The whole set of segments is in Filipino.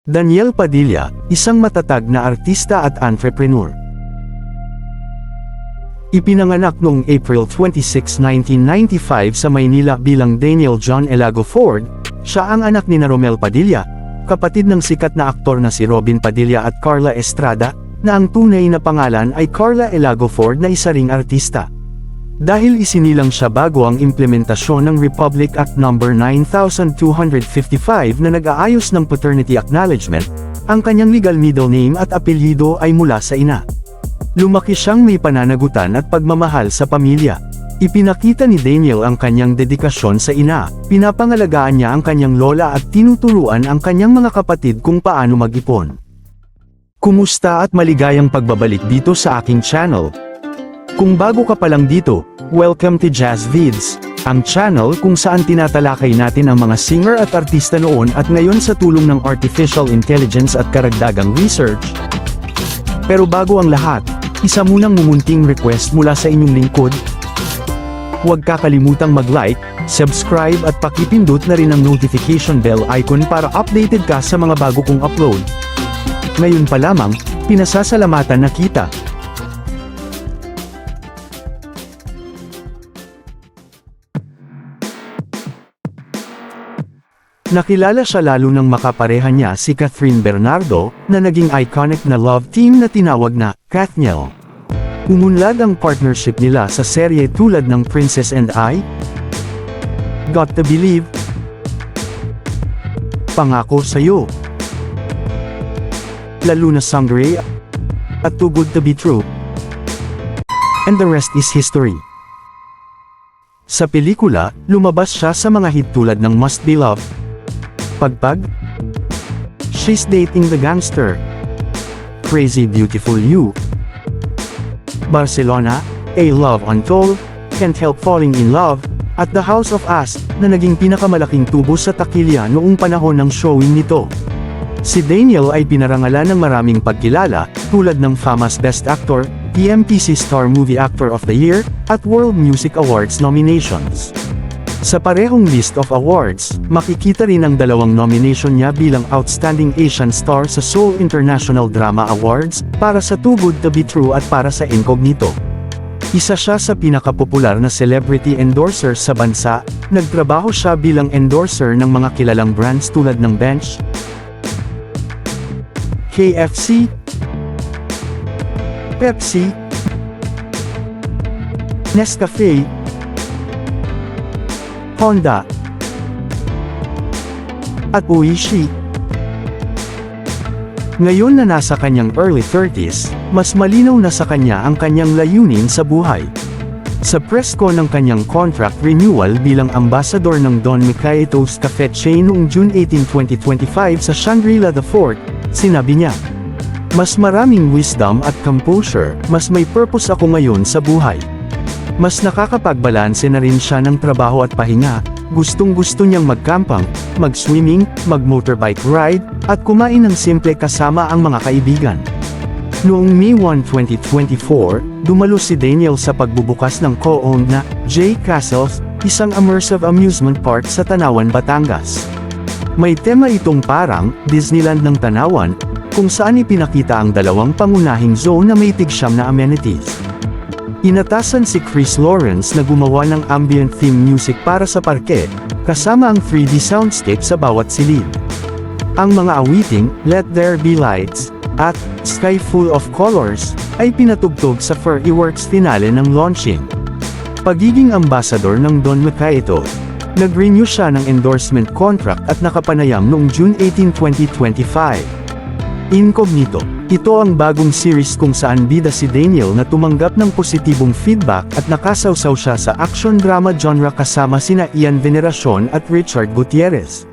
Daniel Padilla, isang matatag na artista at entrepreneur. Ipinanganak noong April 26, 1995 sa Maynila bilang Daniel John Elago Ford, siya ang anak ni Romel Padilla, kapatid ng sikat na aktor na si Robin Padilla at Carla Estrada, na ang tunay na pangalan ay Carla Elago Ford na isa ring artista. Dahil isinilang siya bago ang implementasyon ng Republic Act No. 9255 na nag-aayos ng paternity acknowledgement, ang kanyang legal middle name at apelyido ay mula sa ina. Lumaki siyang may pananagutan at pagmamahal sa pamilya. Ipinakita ni Daniel ang kanyang dedikasyon sa ina, pinapangalagaan niya ang kanyang lola at tinuturuan ang kanyang mga kapatid kung paano mag-ipon. Kumusta at maligayang pagbabalik dito sa aking channel. Kung bago ka pa lang dito, welcome to Jazz Vids, ang channel kung saan tinatalakay natin ang mga singer at artista noon at ngayon sa tulong ng artificial intelligence at karagdagang research. Pero bago ang lahat, isa munang mumunting request mula sa inyong lingkod. Huwag kakalimutang mag-like, subscribe at pakipindot na rin ang notification bell icon para updated ka sa mga bago kong upload. Ngayon pa lamang, pinasasalamatan na kita. Nakilala siya lalo ng makapareha niya si Catherine Bernardo, na naging iconic na love team na tinawag na Kathniel. Umunlad ang partnership nila sa serye tulad ng Princess and I, Got to Believe, Pangako Sa'yo, La Luna Sangre, at Too Good to Be True. And the rest is history. Sa pelikula, lumabas siya sa mga hit tulad ng Must Be Love, Pagpag, She's Dating the Gangster, Crazy Beautiful You, Barcelona, A Love Untold, Can't Help Falling in Love, at The House of Us, na naging pinakamalaking tubo sa takilya noong panahon ng showing nito. Si Daniel ay pinarangalan ng maraming pagkilala, tulad ng FAMA's Best Actor, PMTC Star Movie Actor of the Year, at World Music Awards nominations. Sa parehong list of awards, makikita rin ang dalawang nomination niya bilang Outstanding Asian Star sa Seoul International Drama Awards, para sa Too Good to Be True at para sa Incognito. Isa siya sa pinakapopular na celebrity endorser sa bansa, nagtrabaho siya bilang endorser ng mga kilalang brands tulad ng Bench, KFC, Pepsi, Nescafe, Honda, at Oishi. Ngayon na nasa kanyang early 30s, mas malinaw na sa kanya ang kanyang layunin sa buhay. Sa press con ng kanyang contract renewal bilang ambassador ng Don Mikaitos Cafe Chain noong June 18, 2025 sa Shangri-La The Fort, sinabi niya, "Mas maraming wisdom at composure, mas may purpose ako ngayon sa buhay." Mas nakakapagbalanse na rin siya ng trabaho at pahinga, gustong-gusto niyang magcamping, mag-swimming, mag-motorbike ride, at kumain ng simple kasama ang mga kaibigan. Noong May 1, 2024, dumalo si Daniel sa pagbubukas ng co-owned na J Castles, isang immersive amusement park sa Tanawan, Batangas. May tema itong parang Disneyland ng Tanawan, kung saan ipinakita ang dalawang pangunahing zone na may tig-siyam na amenities. Inatasan si Chris Lawrence na gumawa ng ambient theme music para sa parke, kasama ang 3D soundscape sa bawat silid. Ang mga awiting, Let There Be Lights, at Sky Full of Colors, ay pinatugtog sa Fairyworks finale ng launching. Pagiging ambassador ng Don Mikaitos, nag-renew siya ng endorsement contract at nakapanayam noong June 18, 2025. Incognito. Ito ang bagong series kung saan bida si Daniel na tumanggap ng positibong feedback at nakasawsaw siya sa action drama genre kasama sina Ian Veneracion at Richard Gutierrez.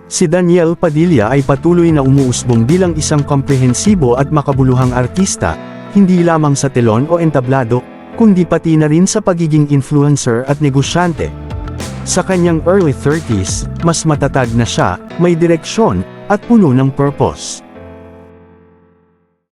Si Daniel Padilla ay patuloy na umuusbong bilang isang komprehensibo at makabuluhang artista, hindi lamang sa telon o entablado, kundi pati na rin sa pagiging influencer at negosyante. Sa kanyang early 30s, mas matatag na siya, may direksyon, at puno ng purpose.